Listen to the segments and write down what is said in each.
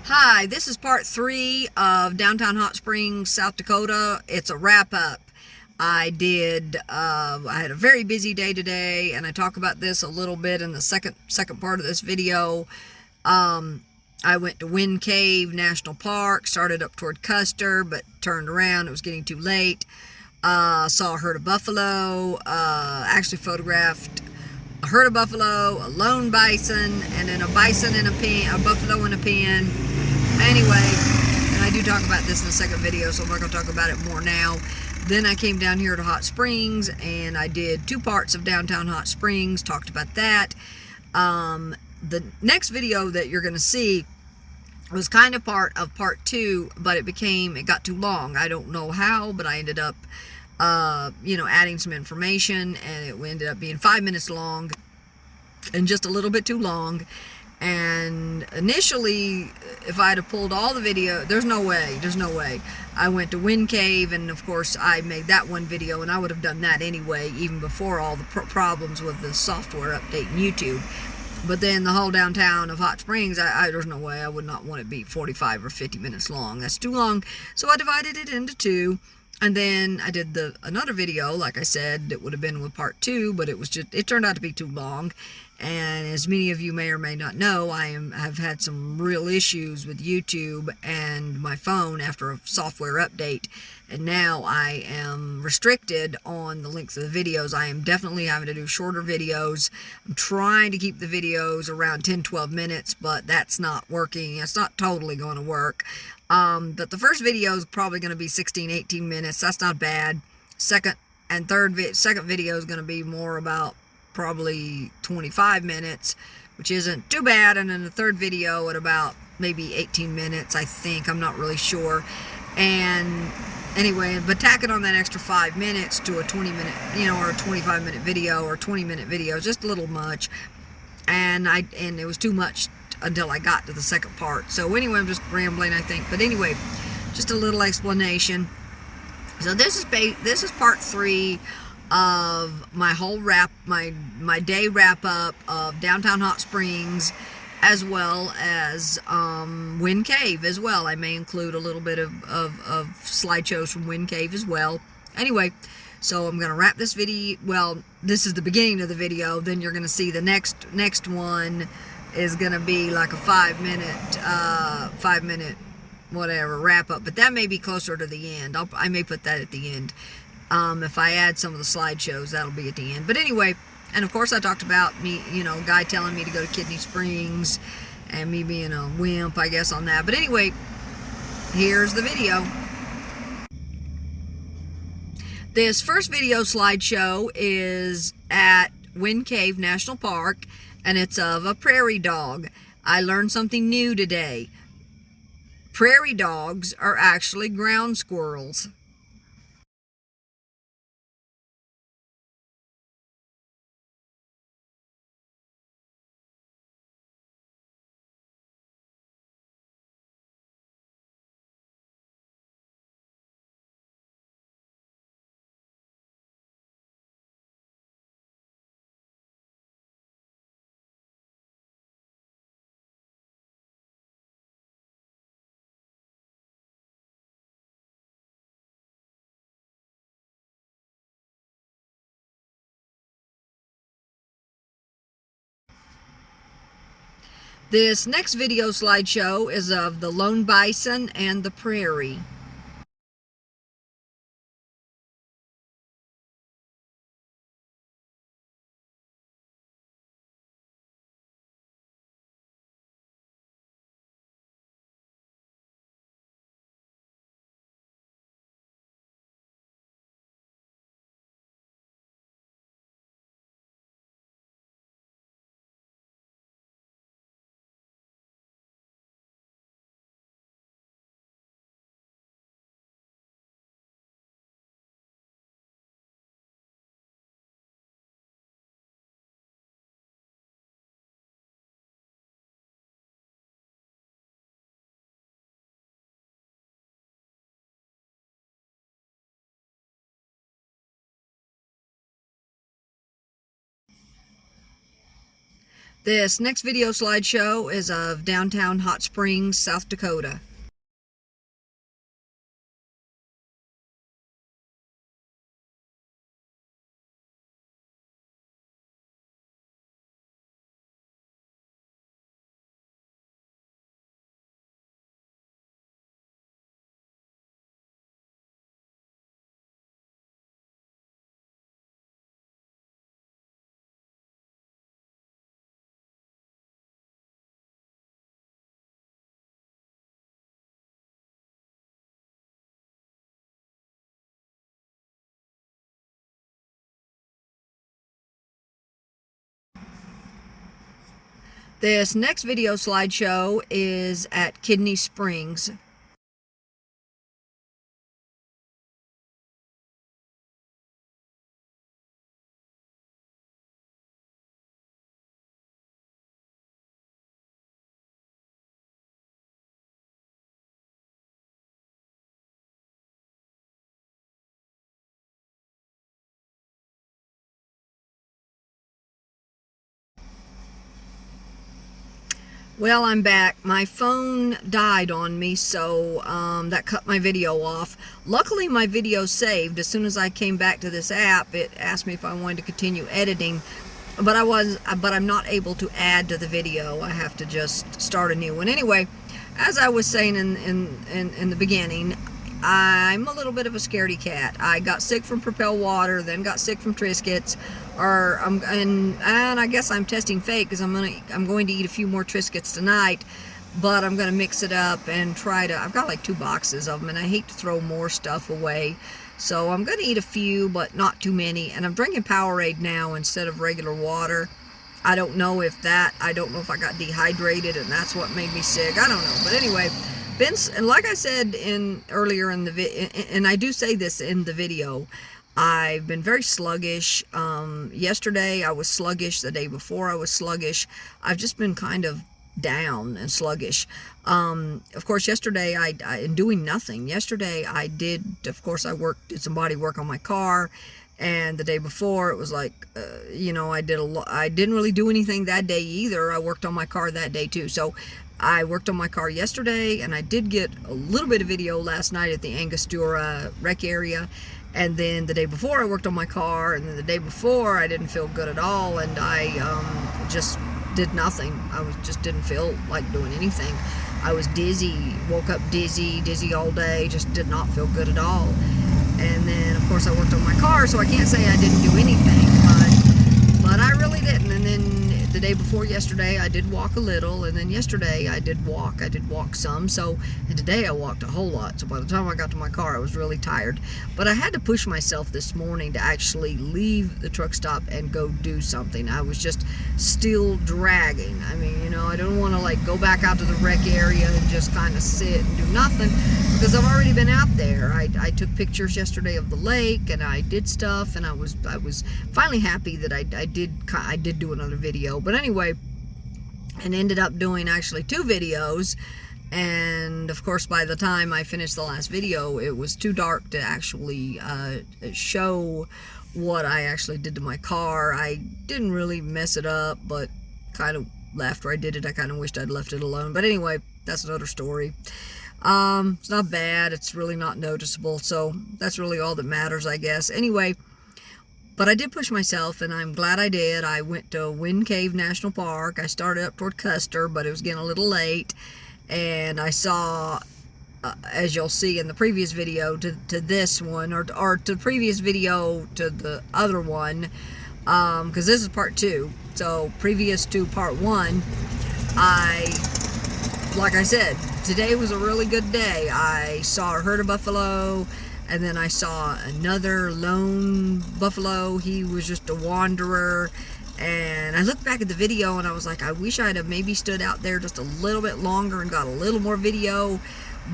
Hi, this is part 3 of Downtown Hot Springs, South Dakota. It's a wrap-up. I had a very busy day today, and I talk about this a little bit in the second part of this video. I went to Wind Cave National Park, started up toward Custer, but turned around. It was getting too late. Saw a herd of buffalo, actually photographed a herd of buffalo, a lone bison, and then a bison in a pen, a buffalo in a pen. Anyway, and I do talk about this in the second video, so I'm not going to talk about it more now. Then I came down here to Hot Springs, and I did 2 parts of Downtown Hot Springs, talked about that. The next video that you're going to see was kind of part of part 2, but it got too long. I don't know how, but I ended up adding some information, and it ended up being 5 minutes long and just a little bit too long. And initially, if I'd have pulled all the video, there's no way. I went to Wind Cave, and of course I made that one video, and I would have done that anyway, even before all the problems with the software update in YouTube. But then the whole downtown of Hot Springs, there's no way. I would not want it to be 45 or 50 minutes long. That's too long. So I divided it into 2. And then I did another video, like I said, it would have been with part 2, but it turned out to be too long. And as many of you may or may not know, have had some real issues with YouTube and my phone after a software update. And now I am restricted on the length of the videos. I am definitely having to do shorter videos. I'm trying to keep the videos around 10-12 minutes, but that's not working. It's not totally going to work. But the first video is probably going to be 16-18 minutes. That's not bad. Second video is going to be more about probably 25 minutes, which isn't too bad. And then the third video at about maybe 18 minutes, I think. I'm not really sure. And anyway, but tacking on that extra 5 minutes to a 20-minute, or a 25-minute video or 20-minute video is just a little much. And it was too much until I got to the second part. So anyway, I'm just rambling, I think. But anyway, just a little explanation. So this is part 3 of my whole my day wrap up of Downtown Hot Springs, as well as Wind Cave as well. I may include a little bit of slideshows from Wind Cave as well. Anyway, so I'm going to wrap this video. Well, this is the beginning of the video. Then you're going to see the next one is going to be like a 5 minute whatever wrap up, but that may be closer to the end. I may put that at the end. If I add some of the slideshows, that'll be at the end. But anyway, and of course I talked about me, a guy telling me to go to Kidney Springs and me being a wimp, I guess, on that. But anyway, here's the video. This first video slideshow is at Wind Cave National Park, and it's of a prairie dog. I learned something new today. Prairie dogs are actually ground squirrels. This next video slideshow is of the lone bison and the prairie. This next video slideshow is of downtown Hot Springs, South Dakota. This next video slideshow is at Kidney Springs. Well, I'm back. My phone died on me, so that cut my video off. Luckily, my video saved. As soon as I came back to this app, it asked me if I wanted to continue editing, but I'm not able to add to the video. I have to just start a new one. Anyway, as I was saying in the beginning, I'm a little bit of a scaredy cat. I got sick from Propel water, then got sick from Triscuits, and I guess I'm testing fake because I'm going to eat a few more Triscuits tonight, but I'm going to mix it up and try to. I've got like 2 boxes of them, and I hate to throw more stuff away, so I'm going to eat a few, but not too many. And I'm drinking Powerade now instead of regular water. I don't know if I got dehydrated and that's what made me sick. I don't know, but anyway. And like I said earlier in the video, and I do say this in the video, I've been very sluggish. Yesterday I was sluggish. The day before I was sluggish. I've just been kind of down and sluggish. Of course, yesterday in doing nothing. Yesterday I did did some body work on my car, and the day before it was like, I didn't really do anything that day either. I worked on my car that day too. So I worked on my car yesterday, and I did get a little bit of video last night at the Angostura rec area. And then the day before I worked on my car, and then the day before I didn't feel good at all, and I just did nothing. Just didn't feel like doing anything. I was dizzy, woke up dizzy all day, just did not feel good at all. And then of course I worked on my car, so I can't say I didn't do anything, but I really didn't. And then the day before yesterday I did walk a little, and then yesterday I did walk some, and today I walked a whole lot. So by the time I got to my car I was really tired, but I had to push myself this morning to actually leave the truck stop and go do something. I was just still dragging. I mean, I don't want to like go back out to the rec area and just kind of sit and do nothing, because I've already been out there. I took pictures yesterday of the lake, and I did stuff, and I was finally happy that I did do another video. But anyway, and ended up doing actually 2 videos, and of course by the time I finished the last video it was too dark to actually show what I actually did to my car. I didn't really mess it up, but kind of after I did it I kind of wished I'd left it alone. But anyway, that's another story. It's not bad, it's really not noticeable, so that's really all that matters, I guess. Anyway, but I did push myself, and I'm glad I did. I went to Wind Cave National Park. I started up toward Custer, but it was getting a little late. And I saw, as you'll see in the previous video to this one, or to the previous video to the other one, because this is part 2. So previous to part 1, like I said, today was a really good day. I saw a herd of buffalo, and then I saw another lone buffalo. He was just a wanderer. And I looked back at the video and I was like, I wish I'd have maybe stood out there just a little bit longer and got a little more video.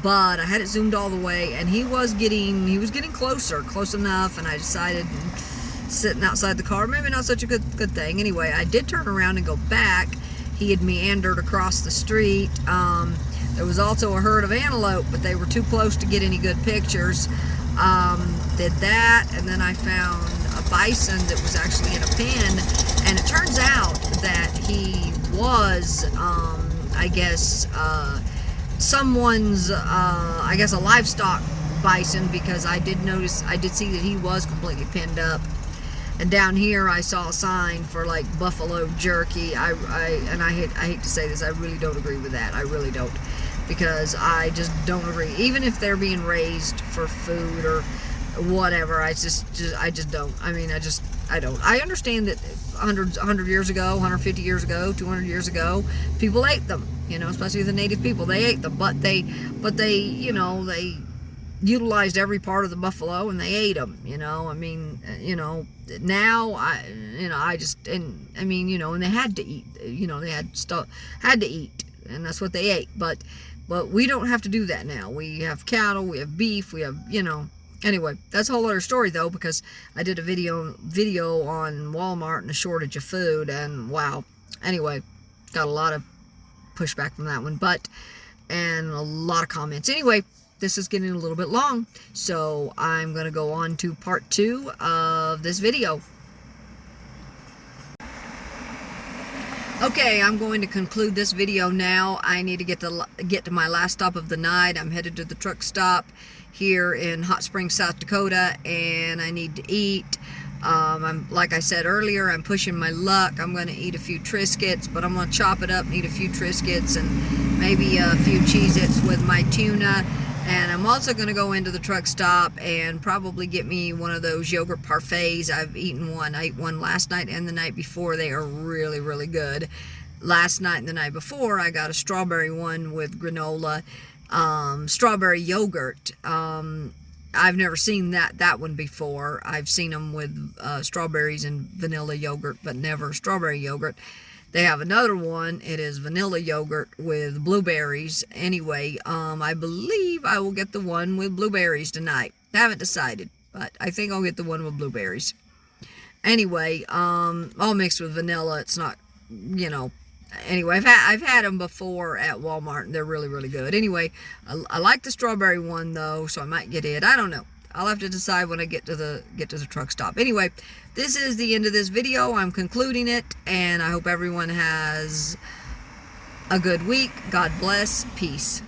But I had it zoomed all the way, and he was getting close enough, and I decided sitting outside the car, maybe not such a good thing. Anyway, I did turn around and go back. He had meandered across the street. There was also a herd of antelope, but they were too close to get any good pictures. Did that, and then I found a bison that was actually in a pen, and it turns out that he was, I guess, someone's, I guess, a livestock bison, because I did see that he was completely penned up. And down here I saw a sign for like buffalo jerky. I hate to say this, I really don't agree with that. I really don't, because I just don't agree. Even if they're being raised for food or whatever, I just don't. I mean, I don't. I understand that 100 years ago, 150 years ago, 200 years ago, people ate them, you know, especially the native people. They ate them, but they, you know, they utilized every part of the buffalo and they ate them, you know. I mean, you know, now I mean, you know, and they had to eat, you know, they had to eat, and that's what they ate. But we don't have to do that now. We have cattle, we have beef, we have, you know. Anyway, that's a whole other story though, because I did a video on Walmart and the shortage of food, and wow. Anyway, got a lot of pushback from that one, and a lot of comments. Anyway, this is getting a little bit long, so I'm going to go on to part 2 of this video. Okay, I'm going to conclude this video now. I need to get to my last stop of the night. I'm headed to the truck stop here in Hot Springs, South Dakota, and I need to eat. Like I said earlier, I'm pushing my luck. I'm going to eat a few Triscuits, but I'm going to chop it up and eat a few Triscuits and maybe a few Cheez-Its with my tuna. And I'm also going to go into the truck stop and probably get me one of those yogurt parfaits. I've eaten one. I ate one last night and the night before. They are really, really good. Last night and the night before, I got a strawberry one with granola, strawberry yogurt. I've never seen that one before. I've seen them with strawberries and vanilla yogurt, but never strawberry yogurt. They have another one. It is vanilla yogurt with blueberries. Anyway, I believe I will get the one with blueberries tonight. I haven't decided, but I think I'll get the one with blueberries. Anyway, all mixed with vanilla. It's not, you know. Anyway, I've had them before at Walmart, and they're really, really good. Anyway, I like the strawberry one though, so I might get it. I don't know. I'll have to decide when I get to the truck stop. Anyway, this is the end of this video. I'm concluding it, and I hope everyone has a good week. God bless. Peace.